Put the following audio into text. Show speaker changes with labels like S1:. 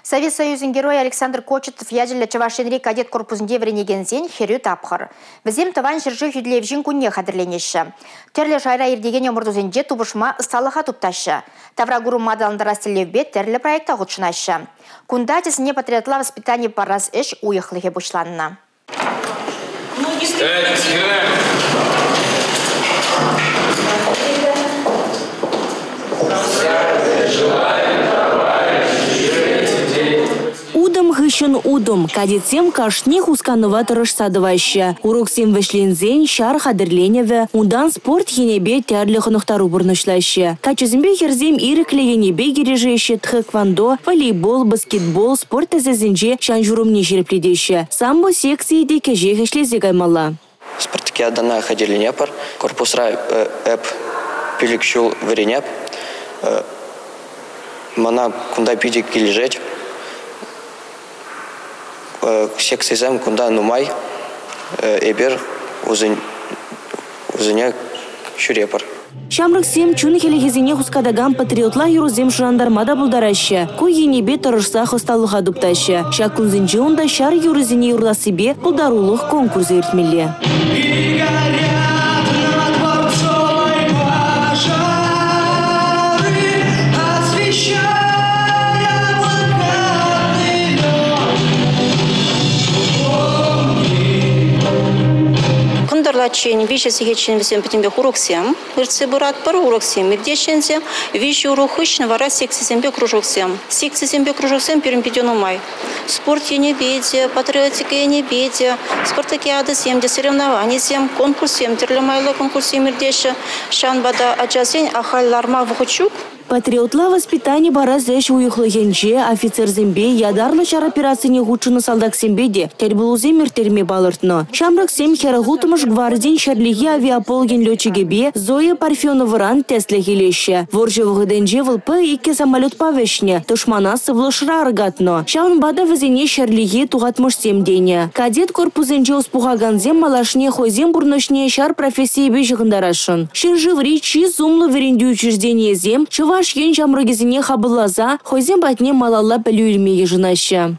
S1: Совет Союзын герой Александр Кочетов яділі Чавашенри кадет корпусынде вренегензен херю тапқыр. Візем таван жыржы юділевжін күнне қадырленеші. Терлі жайра ердеген өмірдузенде тубышма ысталыға тупташы. Таврагуру мадалында растелевбе терлі проекта ғұтшынашы. Кунда тесіне патриотла воспитание параз эш уйықлығы бұшланына.
S2: Удом хыщен удом, кадетсем кашни хусканова садываще. Урок сем вешлензен, шар хадырленеве, удан спорт енебе тярлі хынықтару бұрнышлаще. Качызымбе херзем ирекле енебе кережеще, тхэквондо, волейбол, баскетбол, спорт тезезенже шанжурумне жерепледеще. Самбо секции де кеже хэшлезе гаймала.
S3: Спартакиадана ходили пар, корпусра эп пиликшул варенеп, мана кунда пидик килежеть, секцизем кунда нумай, эбер узыня шурепар.
S2: Шамрак сем чуны хелегезине хускадаган патриотла юрузем жандармада булдараще. Ку енебе тұрышса хосталуға дуптаще. Шакунзинжи онда шар юрузине юрласыбе булдарулық конкурс ертмелі.
S4: Лачень, вещи сихечен всем питимбе уроксем, ирцы бурат пар уроксем, ирдечензем, вещи урохышн вара секси сембе кружоксем. Секси сембе кружоксем перемпедену май. Спорт не беде, патриотика не беде, спартакиады семде соревнования сем, конкурс сем, терлемайла конкурс сем ирдеше, шанбада аджасень ахалларма вхучук.
S2: Патриотла воспитание бараз эш уйықлығенже, офицер зембе, ядарлы шар операцияне ғучыны салдак сембеде, тәрбілузе мертерме балыртны. Шамрак сем херағутымыш гвардин шарлиги авиаполген летчигебе Зоя Парфеновыран тестле хелеще. Воржевығыденже вылпы ике самолет павешне, тушмана сывлышыра аргатны. Шаун бада візене шарлиги туғатмыш семдене. Кадет корпусенже успуғаганзем малашне хойзем бурношне шар профессиебе жығындарашын. Шыржыври чи зумлы веренді учреждение зем, Ваш ен жамрыгезіне хабылаза, хойзен батне малалла пәлі үлмеге жынашы.